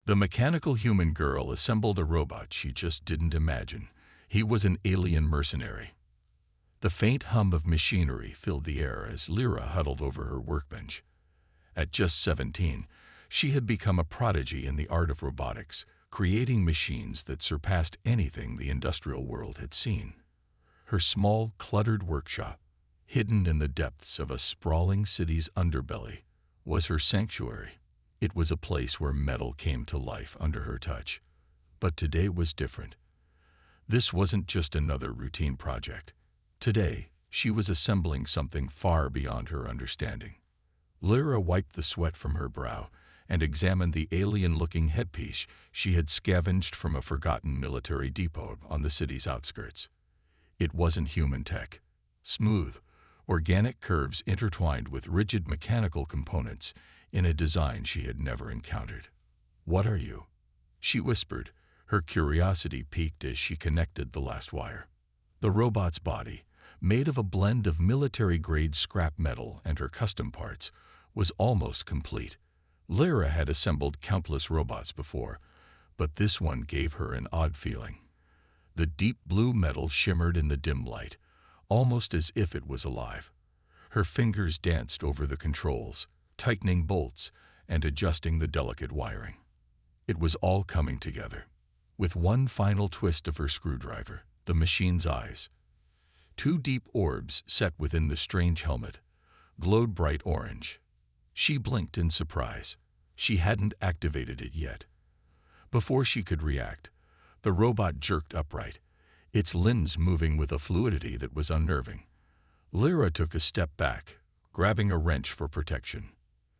The mechanical human girl assembled a robot she just didn't imagine. He was an alien mercenary. The faint hum of machinery filled the air as Lyra huddled over her workbench. At just 17, she had become a prodigy in the art of robotics, creating machines that surpassed anything the industrial world had seen. Her small, cluttered workshop, hidden in the depths of a sprawling city's underbelly, was her sanctuary. It was a place where metal came to life under her touch. But today was different. This wasn't just another routine project. Today, she was assembling something far beyond her understanding. Lyra wiped the sweat from her brow and examined the alien-looking headpiece she had scavenged from a forgotten military depot on the city's outskirts. It wasn't human tech. Smooth, organic curves intertwined with rigid mechanical components in a design she had never encountered. "What are you?" she whispered, her curiosity piqued as she connected the last wire. The robot's body, made of a blend of military-grade scrap metal and her custom parts, was almost complete. Lyra had assembled countless robots before, but this one gave her an odd feeling. The deep blue metal shimmered in the dim light, almost as if it was alive. Her fingers danced over the controls, tightening bolts and adjusting the delicate wiring. It was all coming together. With one final twist of her screwdriver, the machine's eyes, two deep orbs set within the strange helmet, glowed bright orange. She blinked in surprise. She hadn't activated it yet. Before she could react, the robot jerked upright, its limbs moving with a fluidity that was unnerving. Lyra took a step back, grabbing a wrench for protection.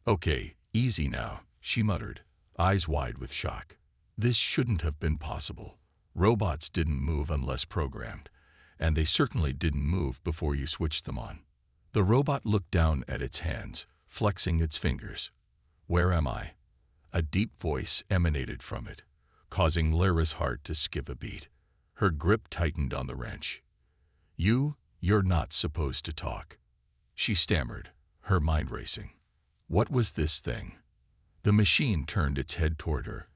"Okay, easy now," she muttered, eyes wide with shock. This shouldn't have been possible. Robots didn't move unless programmed, and they certainly didn't move before you switched them on. The robot looked down at its hands, flexing its fingers. "Where am I?" A deep voice emanated from it, causing Lyra's heart to skip a beat. Her grip tightened on the wrench. You're not supposed to talk," she stammered, her mind racing. What was this thing? The machine turned its head toward her,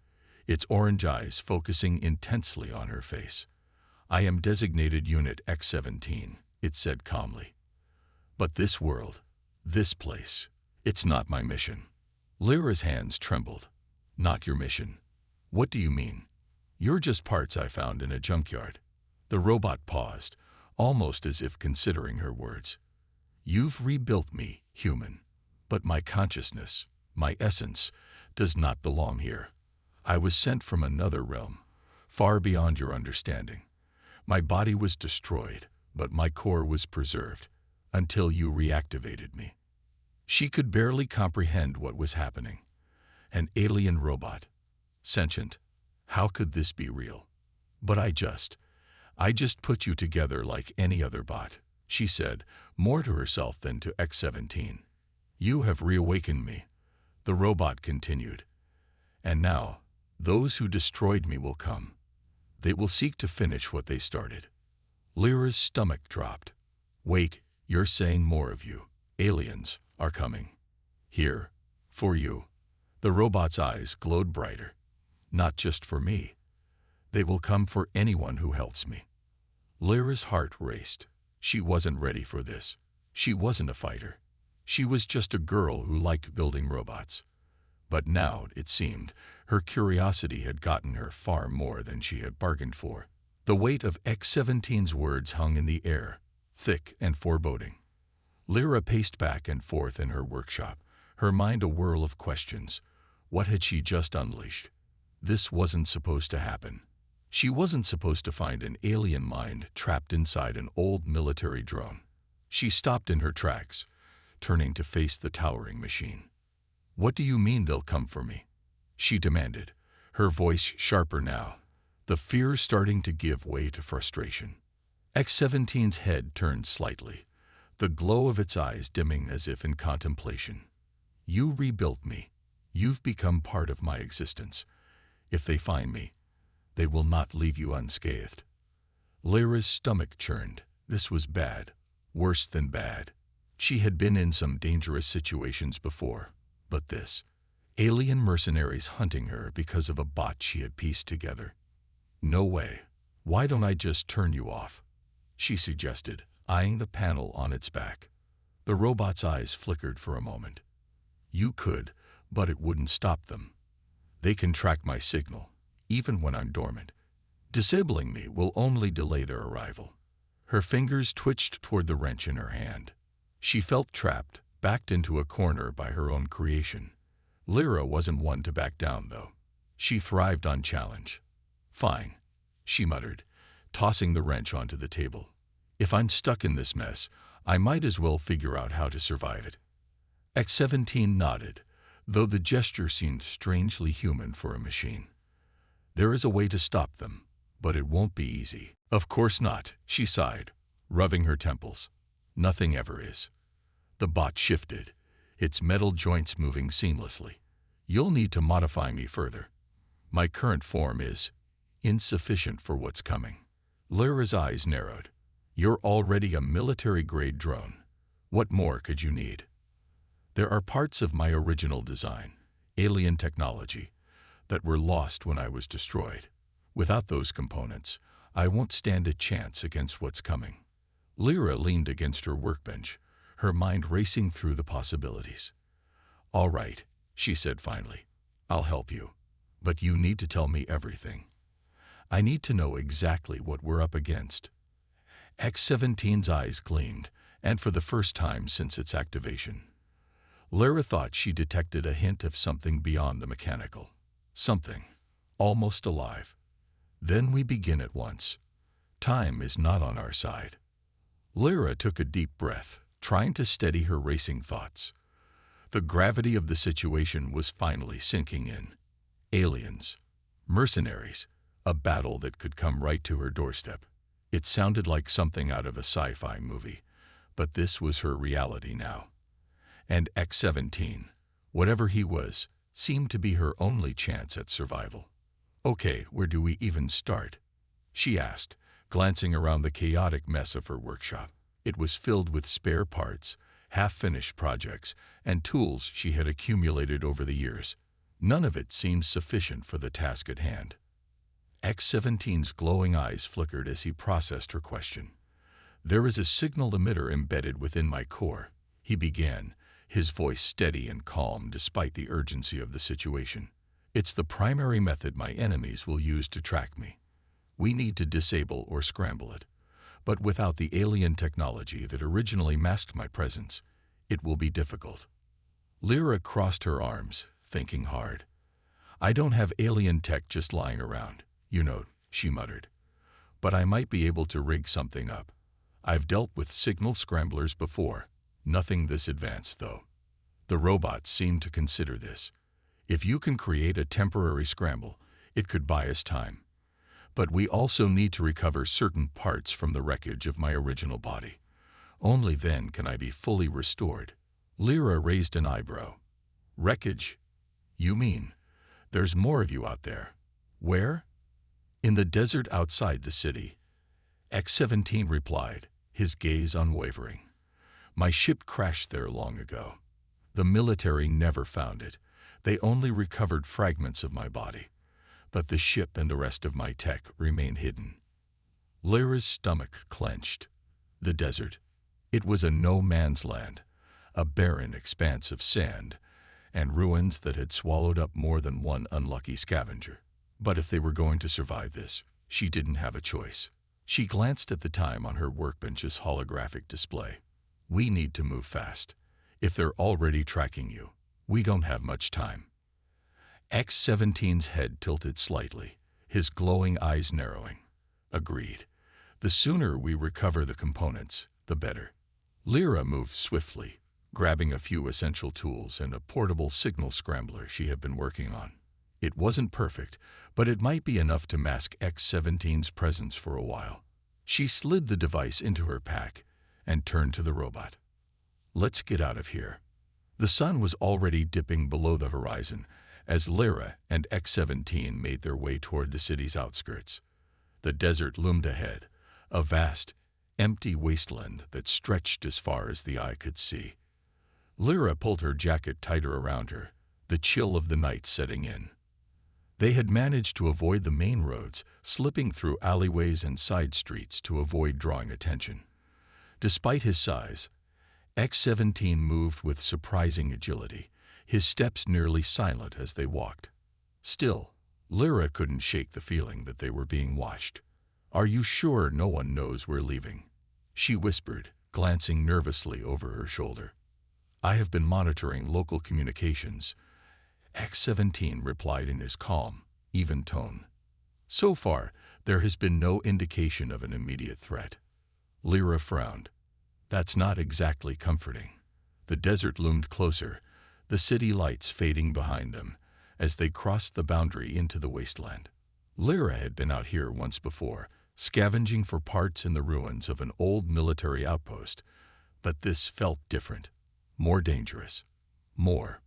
its orange eyes focusing intensely on her face. "I am designated Unit X-17, it said calmly. "But this world, this place, it's not my mission." Lyra's hands trembled. "Not your mission? What do you mean?" "You're just parts I found in a junkyard." The robot paused, almost as if considering her words. "You've rebuilt me, human, but my consciousness, my essence, does not belong here. I was sent from another realm, far beyond your understanding. My body was destroyed, but my core was preserved, until you reactivated me." She could barely comprehend what was happening. An alien robot. Sentient. How could this be real? "But I just put you together like any other bot," she said, more to herself than to X-17. "You have reawakened me," the robot continued. "And now, those who destroyed me will come. They will seek to finish what they started." Lyra's stomach dropped. "Wait, you're saying more of you, aliens, are coming. Here, for you." The robot's eyes glowed brighter. "Not just for me. They will come for anyone who helps me." Lyra's heart raced. She wasn't ready for this. She wasn't a fighter. She was just a girl who liked building robots. But now, it seemed, her curiosity had gotten her far more than she had bargained for. The weight of X-17's words hung in the air, thick and foreboding. Lyra paced back and forth in her workshop, her mind a whirl of questions. What had she just unleashed? This wasn't supposed to happen. She wasn't supposed to find an alien mind trapped inside an old military drone. She stopped in her tracks, turning to face the towering machine. "What do you mean they'll come for me?" she demanded, her voice sharper now, the fear starting to give way to frustration. X-17's head turned slightly, the glow of its eyes dimming as if in contemplation. "You rebuilt me. You've become part of my existence. If they find me, they will not leave you unscathed." Lyra's stomach churned. This was bad, worse than bad. She had been in some dangerous situations before, but this, Alien mercenaries hunting her because of a bot she had pieced together. No way. Why don't I just turn you off? She suggested, eyeing the panel on its back. The robot's eyes flickered for a moment. You could, but it wouldn't stop them. They can track my signal, even when I'm dormant. Disabling me will only delay their arrival. Her fingers twitched toward the wrench in her hand. She felt trapped, backed into a corner by her own creation. Lyra wasn't one to back down, though. She thrived on challenge. Fine, she muttered, tossing the wrench onto the table. If I'm stuck in this mess, I might as well figure out how to survive it. X-17 nodded, though the gesture seemed strangely human for a machine. There is a way to stop them, but it won't be easy. Of course not, she sighed, rubbing her temples. Nothing ever is. The bot shifted, its metal joints moving seamlessly. You'll need to modify me further. My current form is insufficient for what's coming. Lyra's eyes narrowed. You're already a military-grade drone. What more could you need? There are parts of my original design, alien technology, that were lost when I was destroyed. Without those components, I won't stand a chance against what's coming. Lyra leaned against her workbench, her mind racing through the possibilities. All right, she said finally. I'll help you. But you need to tell me everything. I need to know exactly what we're up against. X-17's eyes gleamed, and for the first time since its activation. Lyra thought she detected a hint of something beyond the mechanical. Something, almost alive. Then we begin at once. Time is not on our side. Lyra took a deep breath, trying to steady her racing thoughts. The gravity of the situation was finally sinking in. Aliens. Mercenaries. A battle that could come right to her doorstep. It sounded like something out of a sci-fi movie, but this was her reality now. And X-17, whatever he was, seemed to be her only chance at survival. Okay, where do we even start? She asked, glancing around the chaotic mess of her workshop. It was filled with spare parts, half-finished projects, and tools she had accumulated over the years. None of it seemed sufficient for the task at hand. X-17's glowing eyes flickered as he processed her question. There is a signal emitter embedded within my core, he began, his voice steady and calm despite the urgency of the situation. It's the primary method my enemies will use to track me. We need to disable or scramble it. But without the alien technology that originally masked my presence, it will be difficult. Lyra crossed her arms, thinking hard. I don't have alien tech just lying around, you know, she muttered. But I might be able to rig something up. I've dealt with signal scramblers before. Nothing this advanced, though. The robots seem to consider this. If you can create a temporary scramble, it could buy us time. But we also need to recover certain parts from the wreckage of my original body. Only then can I be fully restored. Lyra raised an eyebrow. Wreckage? You mean, there's more of you out there. Where? In the desert outside the city. X-17 replied, his gaze unwavering. My ship crashed there long ago. The military never found it. They only recovered fragments of my body. But the ship and the rest of my tech remain hidden. Lyra's stomach clenched. The desert. It was a no-man's land, a barren expanse of sand, and ruins that had swallowed up more than one unlucky scavenger. But if they were going to survive this, she didn't have a choice. She glanced at the time on her workbench's holographic display. We need to move fast. If they're already tracking you, we don't have much time. X-17's head tilted slightly, his glowing eyes narrowing. Agreed. The sooner we recover the components, the better. Lyra moved swiftly, grabbing a few essential tools and a portable signal scrambler she had been working on. It wasn't perfect, but it might be enough to mask X-17's presence for a while. She slid the device into her pack and turned to the robot. Let's get out of here. The sun was already dipping below the horizon as Lyra and X-17 made their way toward the city's outskirts. The desert loomed ahead, a vast, empty wasteland that stretched as far as the eye could see. Lyra pulled her jacket tighter around her, the chill of the night setting in. They had managed to avoid the main roads, slipping through alleyways and side streets to avoid drawing attention. Despite his size, X-17 moved with surprising agility, his steps nearly silent as they walked. Still, Lyra couldn't shake the feeling that they were being watched. "Are you sure no one knows we're leaving?" she whispered, glancing nervously over her shoulder. "I have been monitoring local communications," X-17 replied in his calm, even tone. "So far, there has been no indication of an immediate threat." Lyra frowned. "That's not exactly comforting." The desert loomed closer, the city lights fading behind them, as they crossed the boundary into the wasteland. Lyra had been out here once before, scavenging for parts in the ruins of an old military outpost, but this felt different, more dangerous, more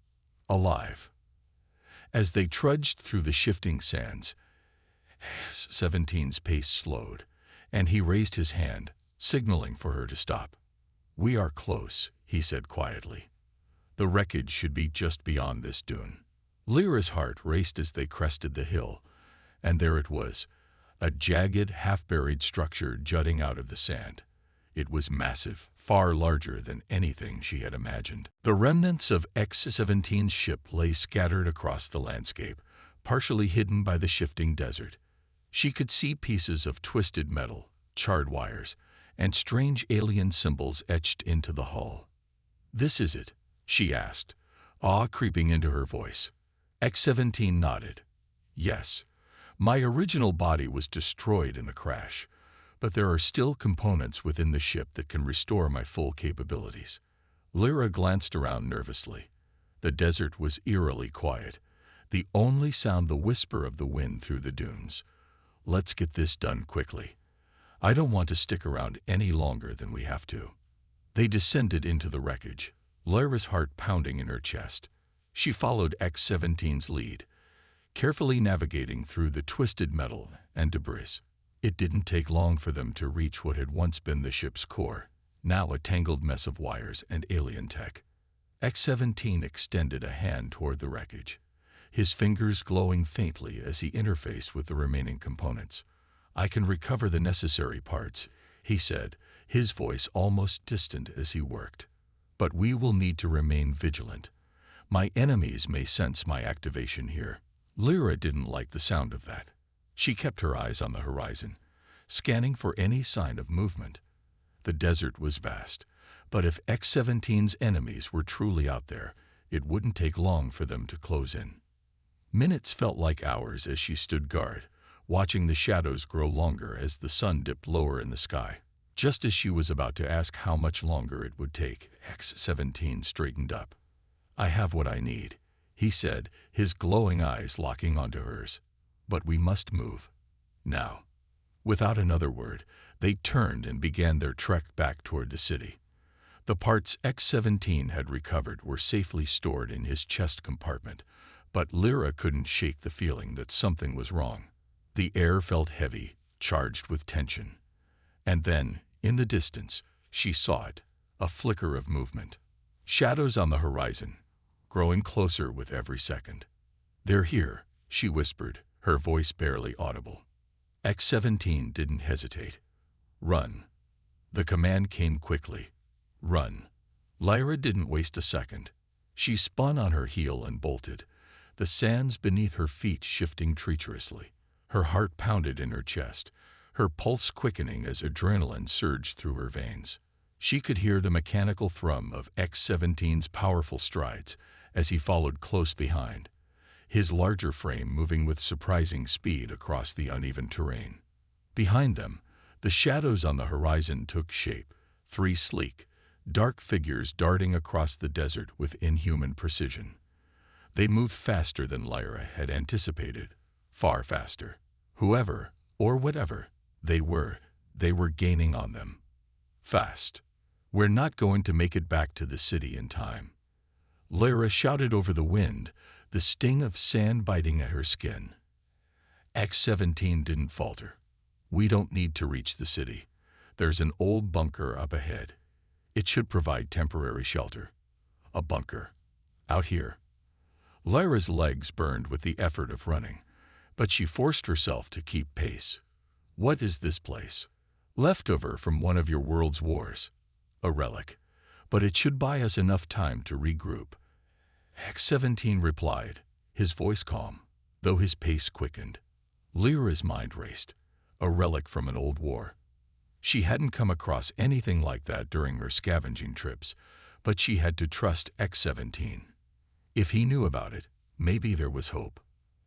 alive. As they trudged through the shifting sands, X-17's pace slowed, and he raised his hand, signaling for her to stop. "We are close," he said quietly. "The wreckage should be just beyond this dune." Lyra's heart raced as they crested the hill, and there it was, a jagged, half-buried structure jutting out of the sand. It was massive, far larger than anything she had imagined. The remnants of X-17's ship lay scattered across the landscape, partially hidden by the shifting desert. She could see pieces of twisted metal, charred wires, and strange alien symbols etched into the hull. "This is it?" she asked, awe creeping into her voice. X-17 nodded. "Yes. My original body was destroyed in the crash, but there are still components within the ship that can restore my full capabilities." Lyra glanced around nervously. The desert was eerily quiet, the only sound the whisper of the wind through the dunes. "Let's get this done quickly. I don't want to stick around any longer than we have to." They descended into the wreckage, Lyra's heart pounding in her chest. She followed X-17's lead, carefully navigating through the twisted metal and debris. It didn't take long for them to reach what had once been the ship's core, now a tangled mess of wires and alien tech. X-17 extended a hand toward the wreckage, his fingers glowing faintly as he interfaced with the remaining components. "I can recover the necessary parts," he said, his voice almost distant as he worked. "But we will need to remain vigilant. My enemies may sense my activation here." Lyra didn't like the sound of that. She kept her eyes on the horizon, scanning for any sign of movement. The desert was vast, but if X-17's enemies were truly out there, it wouldn't take long for them to close in. Minutes felt like hours as she stood guard, watching the shadows grow longer as the sun dipped lower in the sky. Just as she was about to ask how much longer it would take, X-17 straightened up. "I have what I need," he said, his glowing eyes locking onto hers. "But we must move. Now." Without another word, they turned and began their trek back toward the city. The parts X-17 had recovered were safely stored in his chest compartment, but Lyra couldn't shake the feeling that something was wrong. The air felt heavy, charged with tension. And then, in the distance, she saw it, a flicker of movement. Shadows on the horizon, growing closer with every second. "They're here," she whispered, her voice barely audible. X-17 didn't hesitate. "Run." The command came quickly. "Run." Lyra didn't waste a second. She spun on her heel and bolted, the sands beneath her feet shifting treacherously. Her heart pounded in her chest, her pulse quickening as adrenaline surged through her veins. She could hear the mechanical thrum of X-17's powerful strides as he followed close behind, his larger frame moving with surprising speed across the uneven terrain. Behind them, the shadows on the horizon took shape, three sleek, dark figures darting across the desert with inhuman precision. They moved faster than Lyra had anticipated, far faster. Whoever, or whatever, they were gaining on them. Fast. "We're not going to make it back to the city in time." Lyra shouted over the wind, the sting of sand biting at her skin. X-17 didn't falter. "We don't need to reach the city. There's an old bunker up ahead. It should provide temporary shelter." "A bunker? Out here?" Lyra's legs burned with the effort of running, but she forced herself to keep pace. What is this place? Leftover from one of your world's wars. A relic. But it should buy us enough time to regroup. X-17 replied, his voice calm, though his pace quickened. Lyra's mind raced. A relic from an old war. She hadn't come across anything like that during her scavenging trips, but she had to trust X-17. If he knew about it, maybe there was hope.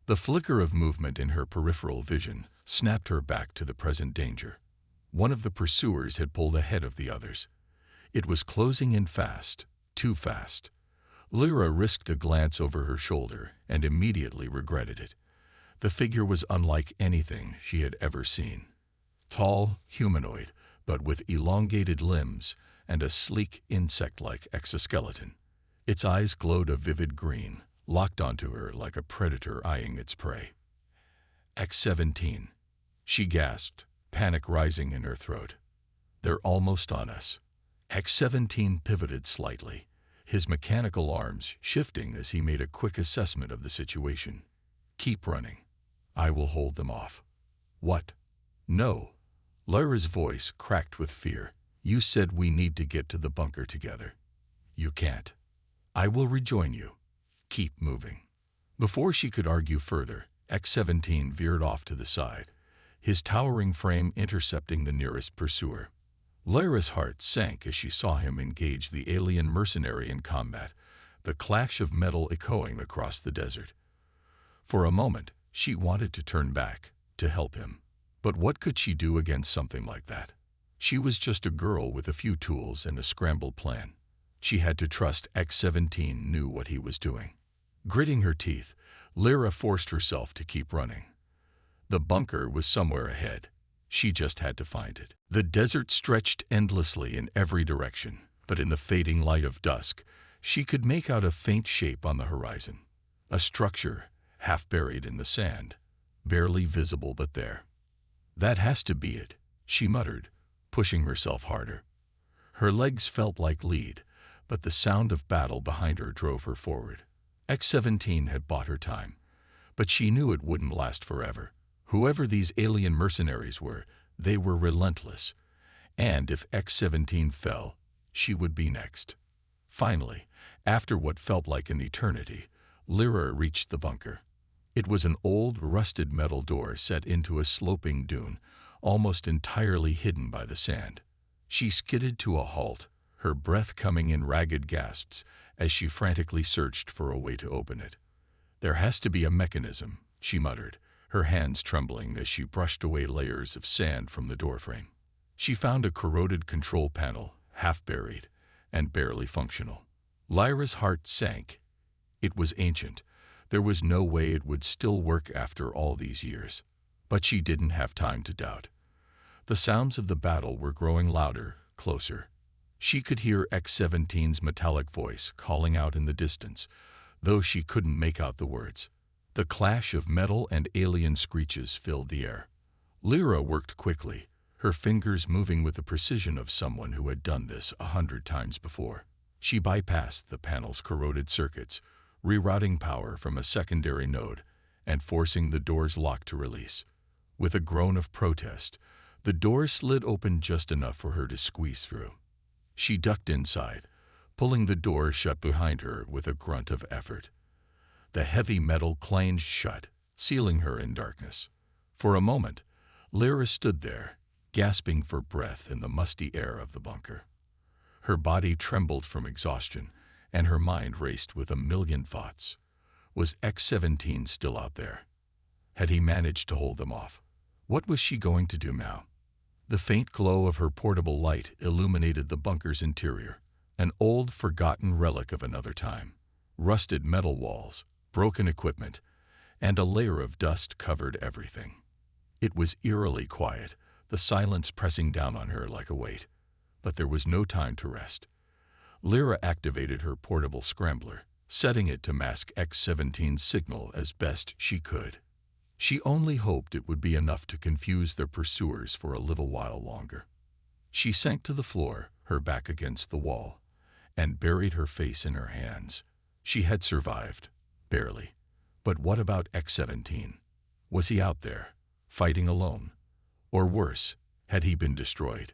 The flicker of movement in her peripheral vision snapped her back to the present danger. One of the pursuers had pulled ahead of the others. It was closing in fast, too fast. Lyra risked a glance over her shoulder and immediately regretted it. The figure was unlike anything she had ever seen. Tall, humanoid, but with elongated limbs and a sleek insect-like exoskeleton. Its eyes glowed a vivid green, locked onto her like a predator eyeing its prey. X-17, she gasped, panic rising in her throat. They're almost on us. X-17 pivoted slightly, his mechanical arms shifting as he made a quick assessment of the situation. Keep running. I will hold them off. What? No. Lyra's voice cracked with fear. You said we need to get to the bunker together. You can't. I will rejoin you. Keep moving. Before she could argue further, X-17 veered off to the side, his towering frame intercepting the nearest pursuer. Lyra's heart sank as she saw him engage the alien mercenary in combat, the clash of metal echoing across the desert. For a moment, she wanted to turn back, to help him. But what could she do against something like that? She was just a girl with a few tools and a scrambled plan. She had to trust X-17 knew what he was doing. Gritting her teeth, Lyra forced herself to keep running. The bunker was somewhere ahead. She just had to find it. The desert stretched endlessly in every direction, but in the fading light of dusk, she could make out a faint shape on the horizon. A structure, half buried in the sand, barely visible but there. That has to be it, she muttered, pushing herself harder. Her legs felt like lead, but the sound of battle behind her drove her forward. X-17 had bought her time, but she knew it wouldn't last forever. Whoever these alien mercenaries were, they were relentless. And if X-17 fell, she would be next. Finally, after what felt like an eternity, Lyra reached the bunker. It was an old, rusted metal door set into a sloping dune, almost entirely hidden by the sand. She skidded to a halt, her breath coming in ragged gasps as she frantically searched for a way to open it. There has to be a mechanism, she muttered, her hands trembling as she brushed away layers of sand from the doorframe. She found a corroded control panel, half buried, and barely functional. Lyra's heart sank. It was ancient. There was no way it would still work after all these years. But she didn't have time to doubt. The sounds of the battle were growing louder, closer. She could hear X-17's metallic voice calling out in the distance, though she couldn't make out the words. The clash of metal and alien screeches filled the air. Lyra worked quickly, her fingers moving with the precision of someone who had done this 100 times before. She bypassed the panel's corroded circuits, rerouting power from a secondary node and forcing the door's lock to release. With a groan of protest, the door slid open just enough for her to squeeze through. She ducked inside, pulling the door shut behind her with a grunt of effort. The heavy metal clanged shut, sealing her in darkness. For a moment, Lyra stood there, gasping for breath in the musty air of the bunker. Her body trembled from exhaustion, and her mind raced with a million thoughts. Was X-17 still out there? Had he managed to hold them off? What was she going to do now? The faint glow of her portable light illuminated the bunker's interior, an old, forgotten relic of another time. Rusted metal walls, broken equipment, and a layer of dust covered everything. It was eerily quiet, the silence pressing down on her like a weight. But there was no time to rest. Lyra activated her portable scrambler, setting it to mask X-17's signal as best she could. She only hoped it would be enough to confuse their pursuers for a little while longer. She sank to the floor, her back against the wall, and buried her face in her hands. She had survived, Barely. But what about X-17? Was he out there, fighting alone? Or worse, had he been destroyed?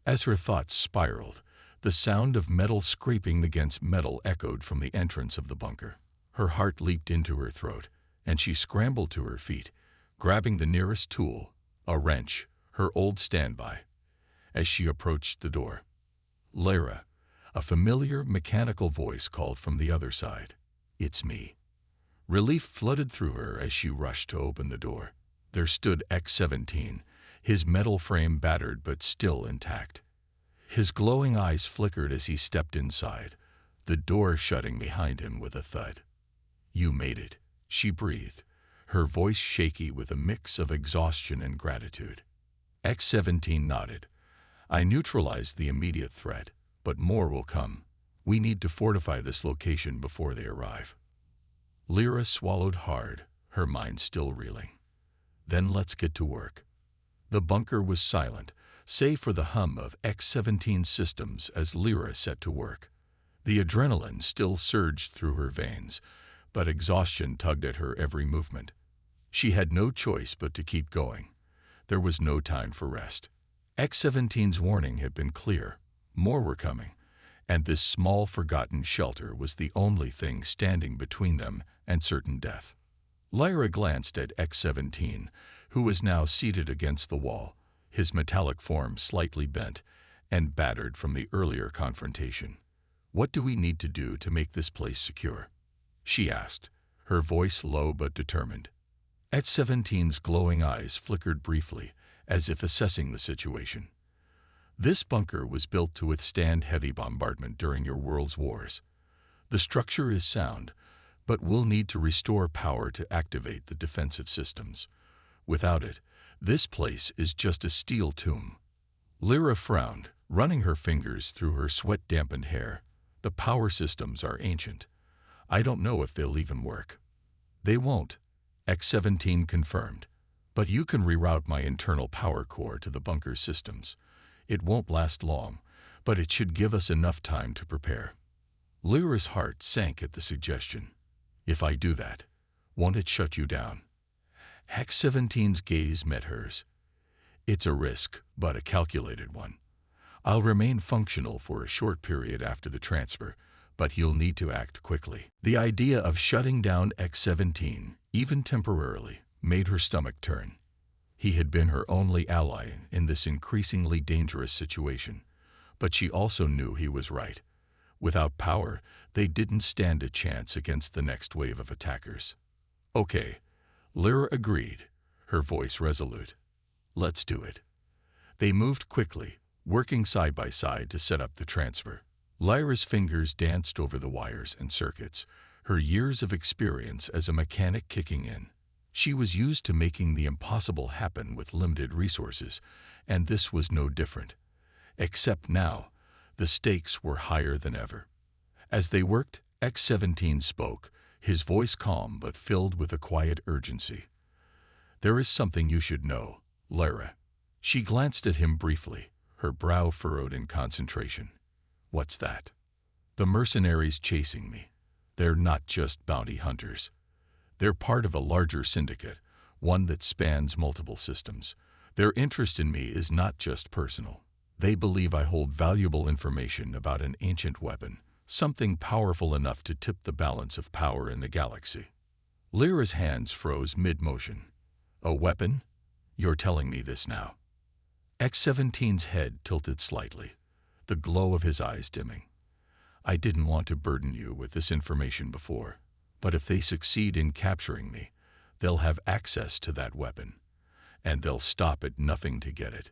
As her thoughts spiraled, the sound of metal scraping against metal echoed from the entrance of the bunker. Her heart leaped into her throat, and she scrambled to her feet, grabbing the nearest tool, a wrench, her old standby. As she approached the door, "Lyra," a familiar mechanical voice called from the other side. "It's me." Relief flooded through her as she rushed to open the door. There stood X-17, his metal frame battered but still intact. His glowing eyes flickered as he stepped inside, the door shutting behind him with a thud. "You made it," she breathed, her voice shaky with a mix of exhaustion and gratitude. X-17 nodded. "I neutralized the immediate threat, but more will come. We need to fortify this location before they arrive." Lyra swallowed hard, her mind still reeling. "Then let's get to work." The bunker was silent, save for the hum of X-17 systems as Lyra set to work. The adrenaline still surged through her veins, but exhaustion tugged at her every movement. She had no choice but to keep going. There was no time for rest. X-17's warning had been clear. More were coming, and this small forgotten shelter was the only thing standing between them and certain death. Lyra glanced at X-17, who was now seated against the wall, his metallic form slightly bent and battered from the earlier confrontation. "What do we need to do to make this place secure?" she asked, her voice low but determined. X-17's glowing eyes flickered briefly, as if assessing the situation. "This bunker was built to withstand heavy bombardment during your world's wars. The structure is sound, but we'll need to restore power to activate the defensive systems. Without it, this place is just a steel tomb." Lyra frowned, running her fingers through her sweat-dampened hair. "The power systems are ancient. I don't know if they'll even work." "They won't," X-17 confirmed. "But you can reroute my internal power core to the bunker's systems. It won't last long, but it should give us enough time to prepare." Lyra's heart sank at the suggestion. "If I do that, won't it shut you down?" X-17's gaze met hers. "It's a risk, but a calculated one. I'll remain functional for a short period after the transfer, but you'll need to act quickly." The idea of shutting down X-17, even temporarily, made her stomach turn. He had been her only ally in this increasingly dangerous situation, but she also knew he was right. Without power, they didn't stand a chance against the next wave of attackers. "Okay," Lyra agreed, her voice resolute. "Let's do it." They moved quickly, working side by side to set up the transfer. Lyra's fingers danced over the wires and circuits, her years of experience as a mechanic kicking in. She was used to making the impossible happen with limited resources, and this was no different. Except now, the stakes were higher than ever. As they worked, X-17 spoke, his voice calm but filled with a quiet urgency. "There is something you should know, Lyra." She glanced at him briefly, her brow furrowed in concentration. "What's that?" "The mercenaries chasing me. They're not just bounty hunters. They're part of a larger syndicate, one that spans multiple systems. Their interest in me is not just personal. They believe I hold valuable information about an ancient weapon, something powerful enough to tip the balance of power in the galaxy." Lyra's hands froze mid-motion. "A weapon? You're telling me this now?" X-17's head tilted slightly, the glow of his eyes dimming. "I didn't want to burden you with this information before, but if they succeed in capturing me, they'll have access to that weapon, and they'll stop at nothing to get it."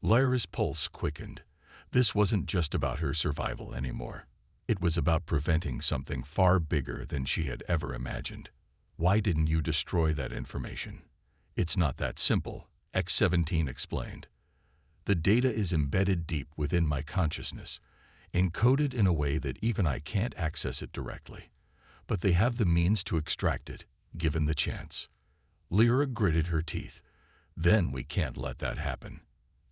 Lyra's pulse quickened. This wasn't just about her survival anymore. It was about preventing something far bigger than she had ever imagined. "Why didn't you destroy that information?" "It's not that simple," X-17 explained. "The data is embedded deep within my consciousness, encoded in a way that even I can't access it directly. But they have the means to extract it, given the chance." Lyra gritted her teeth. "Then we can't let that happen."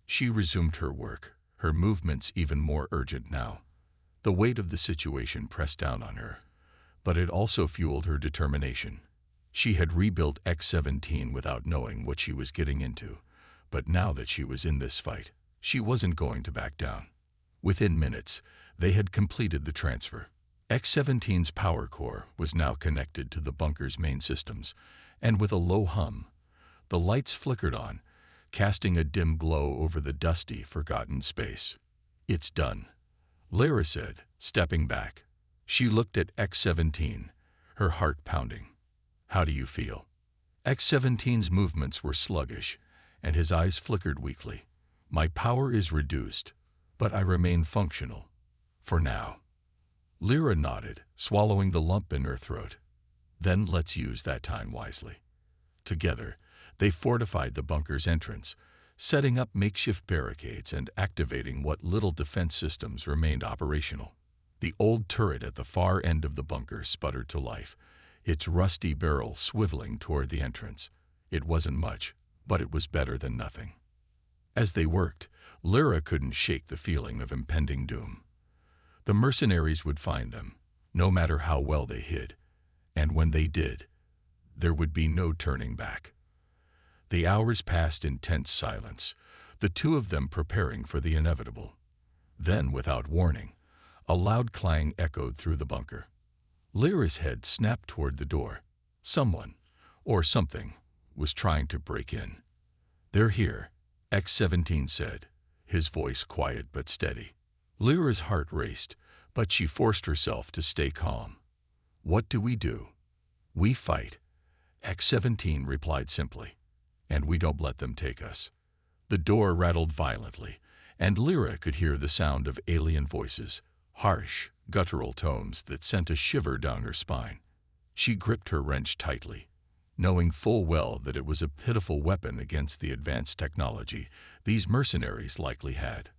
She resumed her work, her movements even more urgent now. The weight of the situation pressed down on her, But it also fueled her determination. She had rebuilt X-17 without knowing what she was getting into, but now that she was in this fight, she wasn't going to back down. Within minutes, they had completed the transfer. X-17's power core was now connected to the bunker's main systems, and with a low hum, the lights flickered on, casting a dim glow over the dusty, forgotten space. "It's done," Lyra said, stepping back. She looked at X-17, her heart pounding. "How do you feel?" X-17's movements were sluggish, and his eyes flickered weakly. "My power is reduced, but I remain functional. For now." Lyra nodded, swallowing the lump in her throat. "Then let's use that time wisely." Together, they fortified the bunker's entrance, setting up makeshift barricades and activating what little defense systems remained operational. The old turret at the far end of the bunker sputtered to life, its rusty barrel swiveling toward the entrance. It wasn't much, but it was better than nothing. As they worked, Lyra couldn't shake the feeling of impending doom. The mercenaries would find them, no matter how well they hid, and when they did, there would be no turning back. The hours passed in tense silence, the two of them preparing for the inevitable. Then, without warning, a loud clang echoed through the bunker. Lyra's head snapped toward the door. Someone, or something, was trying to break in. "They're here," X-17 said, his voice quiet but steady. Lyra's heart raced, but she forced herself to stay calm. "What do we do?" "We fight," X-17 replied simply, "and we don't let them take us." The door rattled violently, and Lyra could hear the sound of alien voices, harsh, guttural tones that sent a shiver down her spine. She gripped her wrench tightly, knowing full well that it was a pitiful weapon against the advanced technology these mercenaries likely had.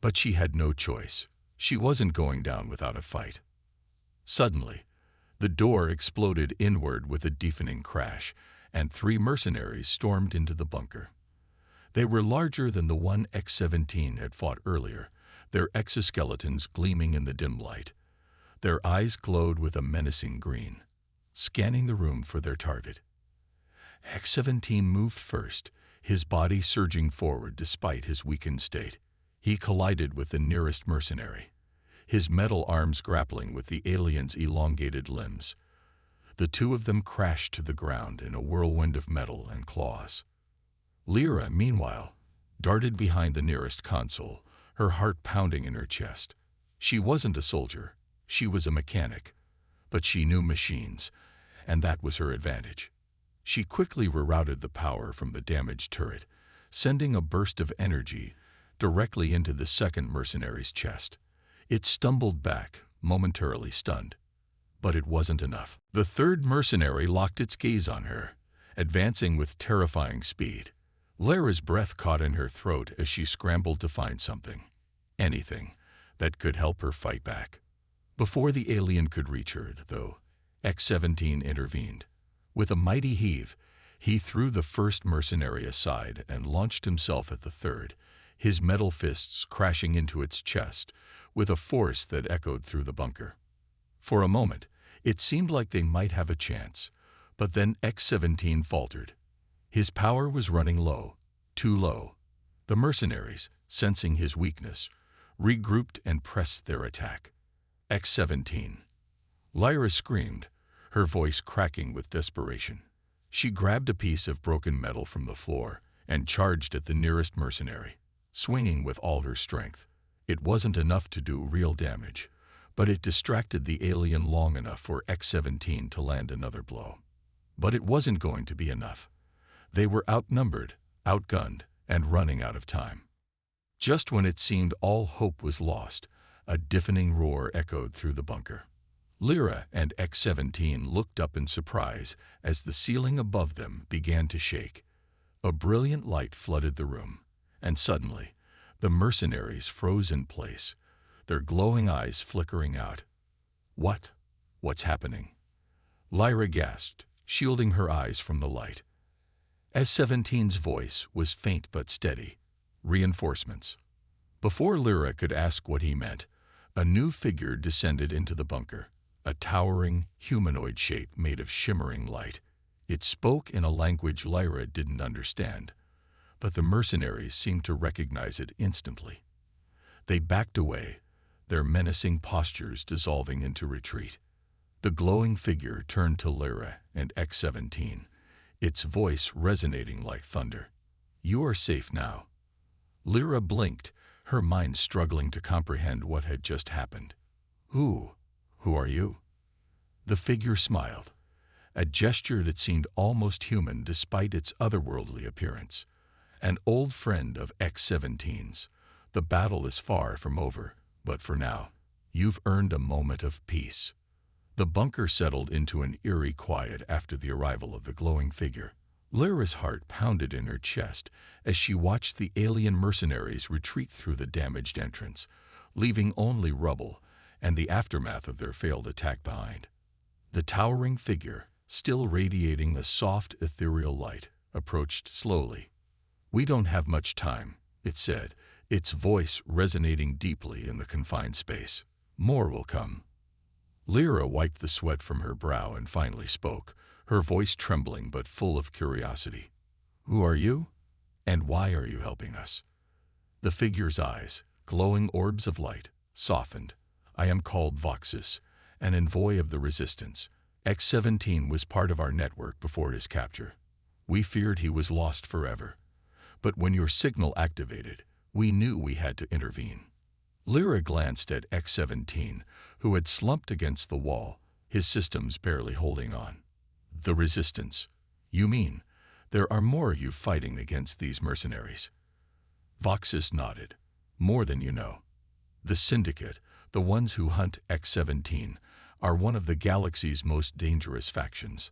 But she had no choice. She wasn't going down without a fight. Suddenly, the door exploded inward with a deafening crash, and 3 mercenaries stormed into the bunker. They were larger than the one X-17 had fought earlier, their exoskeletons gleaming in the dim light. Their eyes glowed with a menacing green, scanning the room for their target. X-17 moved first, his body surging forward despite his weakened state. He collided with the nearest mercenary, his metal arms grappling with the alien's elongated limbs. The two of them crashed to the ground in a whirlwind of metal and claws. Lyra, meanwhile, darted behind the nearest console, her heart pounding in her chest. She wasn't a soldier, she was a mechanic, but she knew machines, and that was her advantage. She quickly rerouted the power from the damaged turret, sending a burst of energy directly into the second mercenary's chest. It stumbled back, momentarily stunned. But it wasn't enough. The third mercenary locked its gaze on her, advancing with terrifying speed. Lyra's breath caught in her throat as she scrambled to find something, anything, that could help her fight back. Before the alien could reach her, though, X-17 intervened. With a mighty heave, he threw the first mercenary aside and launched himself at the third, his metal fists crashing into its chest with a force that echoed through the bunker. For a moment, it seemed like they might have a chance, but then X-17 faltered. His power was running low, too low. The mercenaries, sensing his weakness, regrouped and pressed their attack. X-17. Lyra screamed, her voice cracking with desperation. She grabbed a piece of broken metal from the floor and charged at the nearest mercenary, swinging with all her strength. It wasn't enough to do real damage, but it distracted the alien long enough for X-17 to land another blow. But it wasn't going to be enough. They were outnumbered, outgunned, and running out of time. Just when it seemed all hope was lost, a deafening roar echoed through the bunker. Lyra and X-17 looked up in surprise as the ceiling above them began to shake. A brilliant light flooded the room, and suddenly, the mercenaries froze in place, their glowing eyes flickering out. What's happening?" Lyra gasped, shielding her eyes from the light. S-17's voice was faint but steady. "Reinforcements." Before Lyra could ask what he meant, a new figure descended into the bunker, a towering, humanoid shape made of shimmering light. It spoke in a language Lyra didn't understand, but the mercenaries seemed to recognize it instantly. They backed away, their menacing postures dissolving into retreat. The glowing figure turned to Lyra and X-17, its voice resonating like thunder. "You are safe now." Lyra blinked, her mind struggling to comprehend what had just happened. Who are you?" The figure smiled, a gesture that seemed almost human despite its otherworldly appearance. "An old friend of X-17's. The battle is far from over, but for now, you've earned a moment of peace." The bunker settled into an eerie quiet after the arrival of the glowing figure. Lyra's heart pounded in her chest as she watched the alien mercenaries retreat through the damaged entrance, leaving only rubble and the aftermath of their failed attack behind. The towering figure, still radiating a soft, ethereal light, approached slowly. "We don't have much time," it said, its voice resonating deeply in the confined space. "More will come." Lyra wiped the sweat from her brow and finally spoke, her voice trembling but full of curiosity. "Who are you? And why are you helping us?" The figure's eyes, glowing orbs of light, softened. "I am called Voxus, an envoy of the Resistance. X-17 was part of our network before his capture. We feared he was lost forever. But when your signal activated, we knew we had to intervene." Lyra glanced at X-17, who had slumped against the wall, his systems barely holding on. "The Resistance? You mean there are more of you fighting against these mercenaries?" Voxus nodded. "More than you know. The Syndicate, the ones who hunt X-17, are one of the galaxy's most dangerous factions.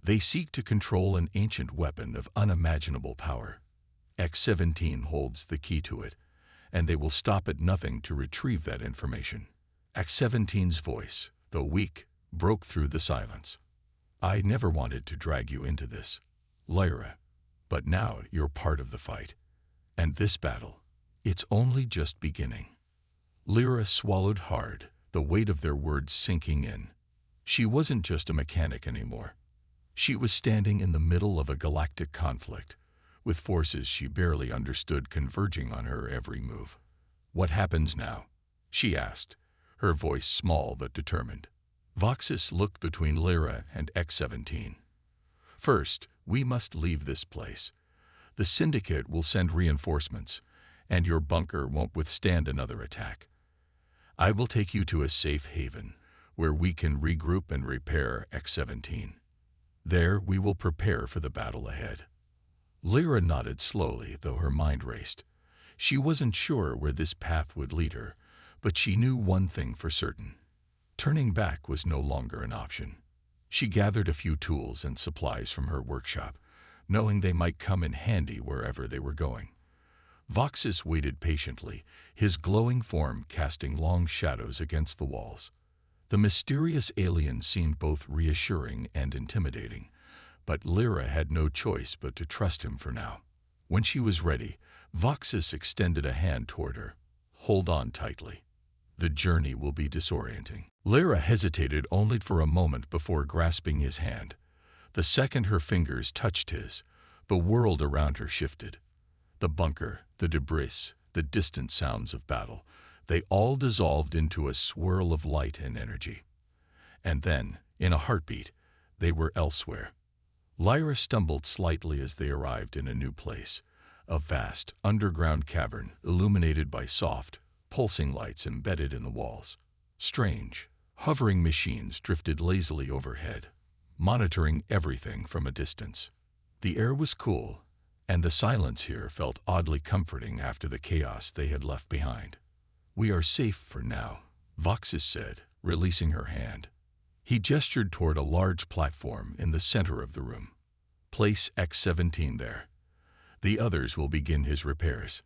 They seek to control an ancient weapon of unimaginable power. X-17 holds the key to it, and they will stop at nothing to retrieve that information." X-17's voice, though weak, broke through the silence. "I never wanted to drag you into this, Lyra, but now you're part of the fight. And this battle, it's only just beginning." Lyra swallowed hard, the weight of their words sinking in. She wasn't just a mechanic anymore. She was standing in the middle of a galactic conflict, with forces she barely understood converging on her every move. "What happens now?" she asked, her voice small but determined. Voxus looked between Lyra and X-17. "First, we must leave this place. The Syndicate will send reinforcements, and your bunker won't withstand another attack. I will take you to a safe haven, where we can regroup and repair X-17. There we will prepare for the battle ahead." Lyra nodded slowly, though her mind raced. She wasn't sure where this path would lead her, but she knew one thing for certain. Turning back was no longer an option. She gathered a few tools and supplies from her workshop, knowing they might come in handy wherever they were going. Voxus waited patiently, his glowing form casting long shadows against the walls. The mysterious alien seemed both reassuring and intimidating, but Lyra had no choice but to trust him for now. When she was ready, Voxus extended a hand toward her. "Hold on tightly. The journey will be disorienting." Lyra hesitated only for a moment before grasping his hand. The second her fingers touched his, the world around her shifted. The bunker, the debris, the distant sounds of battle, they all dissolved into a swirl of light and energy. And then, in a heartbeat, they were elsewhere. Lyra stumbled slightly as they arrived in a new place, a vast, underground cavern illuminated by soft, pulsing lights embedded in the walls. Strange, hovering machines drifted lazily overhead, monitoring everything from a distance. The air was cool, and the silence here felt oddly comforting after the chaos they had left behind. "We are safe for now," Voxus said, releasing her hand. He gestured toward a large platform in the center of the room. "Place X-17 there. The others will begin his repairs."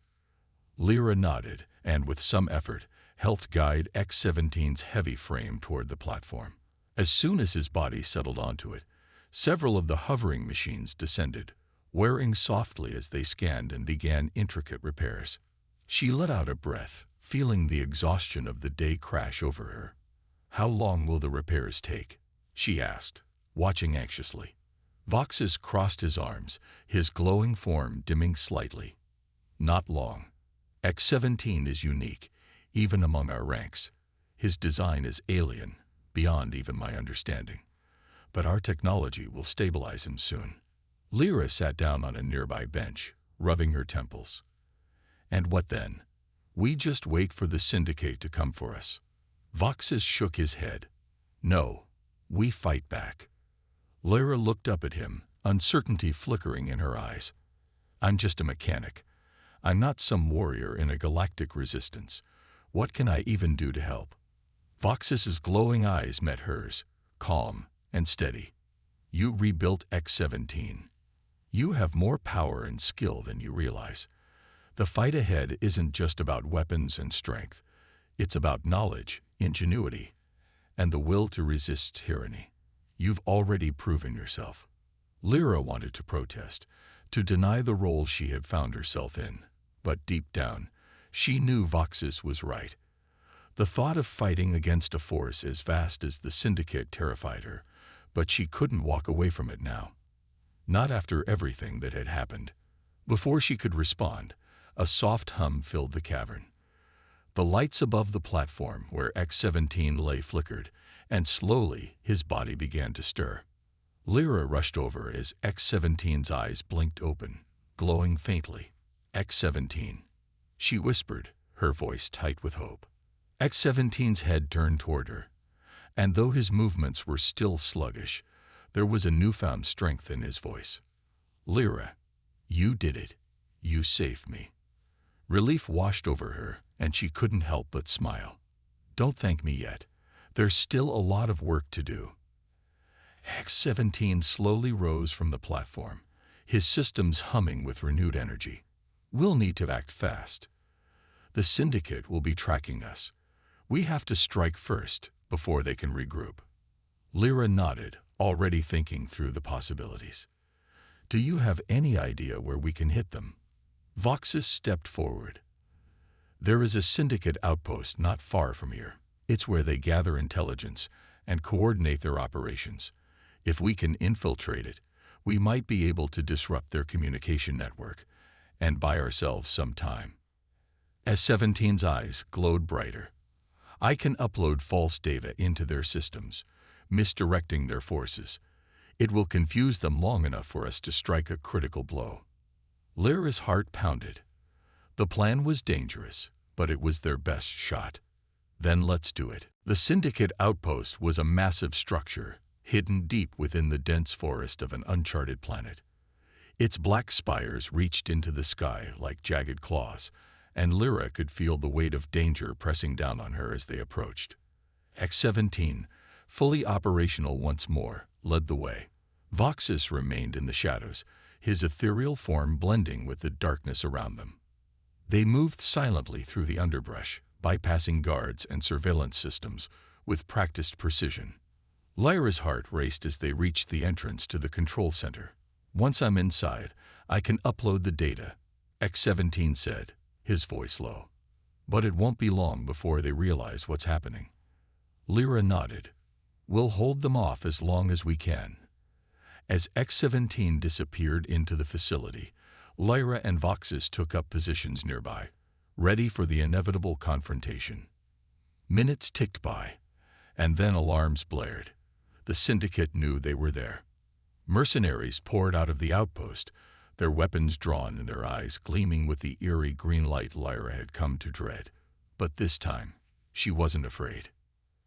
Lyra nodded and, with some effort, helped guide X-17's heavy frame toward the platform. As soon as his body settled onto it, several of the hovering machines descended, whirring softly as they scanned and began intricate repairs. She let out a breath, feeling the exhaustion of the day crash over her. "How long will the repairs take?" she asked, watching anxiously. Voxus crossed his arms, his glowing form dimming slightly. "Not long. X-17 is unique, even among our ranks. His design is alien, beyond even my understanding. But our technology will stabilize him soon." Lyra sat down on a nearby bench, rubbing her temples. "And what then? We just wait for the Syndicate to come for us." Voxus shook his head. "No, we fight back." Lyra looked up at him, uncertainty flickering in her eyes. "I'm just a mechanic. I'm not some warrior in a galactic resistance. What can I even do to help?" Voxus's glowing eyes met hers, calm and steady. "You rebuilt X-17. You have more power and skill than you realize. The fight ahead isn't just about weapons and strength. It's about knowledge, ingenuity, and the will to resist tyranny. You've already proven yourself." Lyra wanted to protest, to deny the role she had found herself in. But deep down, she knew Voxus was right. The thought of fighting against a force as vast as the Syndicate terrified her, but she couldn't walk away from it now. Not after everything that had happened. Before she could respond, a soft hum filled the cavern. The lights above the platform where X-17 lay flickered, and slowly his body began to stir. Lyra rushed over as X-17's eyes blinked open, glowing faintly. "X-17," she whispered, her voice tight with hope. X-17's head turned toward her, and though his movements were still sluggish, there was a newfound strength in his voice. "Lyra, you did it. You saved me." Relief washed over her, and she couldn't help but smile. "Don't thank me yet. There's still a lot of work to do." X-17 slowly rose from the platform, his systems humming with renewed energy. "We'll need to act fast. The Syndicate will be tracking us. We have to strike first, before they can regroup." Lyra nodded, already thinking through the possibilities. "Do you have any idea where we can hit them?" Voxus stepped forward. "There is a Syndicate outpost not far from here. It's where they gather intelligence and coordinate their operations. If we can infiltrate it, we might be able to disrupt their communication network and buy ourselves some time." S-17's eyes glowed brighter. "I can upload false data into their systems, misdirecting their forces. It will confuse them long enough for us to strike a critical blow." Lyra's heart pounded. The plan was dangerous, but it was their best shot. "Then let's do it." The Syndicate outpost was a massive structure, hidden deep within the dense forest of an uncharted planet. Its black spires reached into the sky like jagged claws, and Lyra could feel the weight of danger pressing down on her as they approached. X-17, fully operational once more, led the way. Voxus remained in the shadows, his ethereal form blending with the darkness around them. They moved silently through the underbrush, bypassing guards and surveillance systems with practiced precision. Lyra's heart raced as they reached the entrance to the control center. "Once I'm inside, I can upload the data," X-17 said, his voice low. "But it won't be long before they realize what's happening." Lyra nodded. "We'll hold them off as long as we can." As X-17 disappeared into the facility, Lyra and Voxus took up positions nearby, ready for the inevitable confrontation. Minutes ticked by, and then alarms blared. The Syndicate knew they were there. Mercenaries poured out of the outpost, their weapons drawn and their eyes gleaming with the eerie green light Lyra had come to dread. But this time, she wasn't afraid.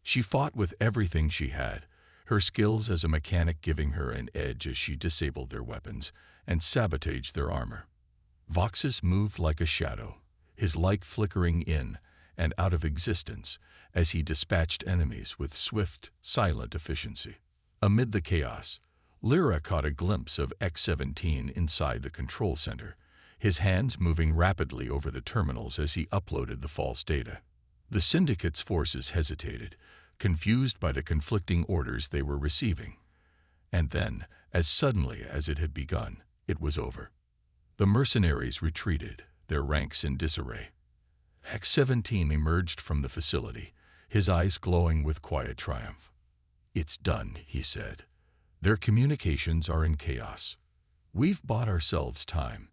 She fought with everything she had, her skills as a mechanic giving her an edge as she disabled their weapons and sabotaged their armor. Voxus moved like a shadow, his light flickering in and out of existence as he dispatched enemies with swift, silent efficiency. Amid the chaos, Lyra caught a glimpse of X-17 inside the control center, his hands moving rapidly over the terminals as he uploaded the false data. The Syndicate's forces hesitated, confused by the conflicting orders they were receiving. And then, as suddenly as it had begun, it was over. The mercenaries retreated, their ranks in disarray. X-17 emerged from the facility, his eyes glowing with quiet triumph. "It's done," he said. "Their communications are in chaos. We've bought ourselves time."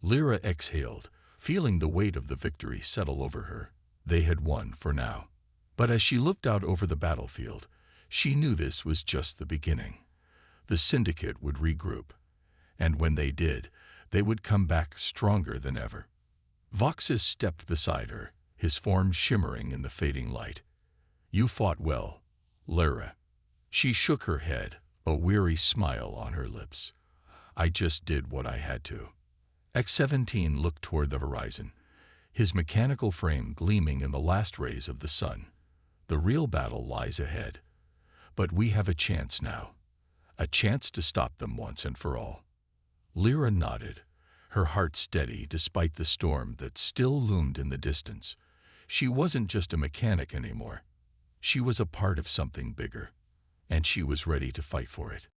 Lyra exhaled, feeling the weight of the victory settle over her. They had won for now. But as she looked out over the battlefield, she knew this was just the beginning. The syndicate would regroup, and when they did, they would come back stronger than ever. Voxus stepped beside her, his form shimmering in the fading light. "You fought well, Lyra." She shook her head, a weary smile on her lips. "I just did what I had to." X-17 looked toward the horizon, his mechanical frame gleaming in the last rays of the sun. "The real battle lies ahead. But we have a chance now. A chance to stop them once and for all." Lyra nodded, her heart steady despite the storm that still loomed in the distance. She wasn't just a mechanic anymore. She was a part of something bigger, and she was ready to fight for it.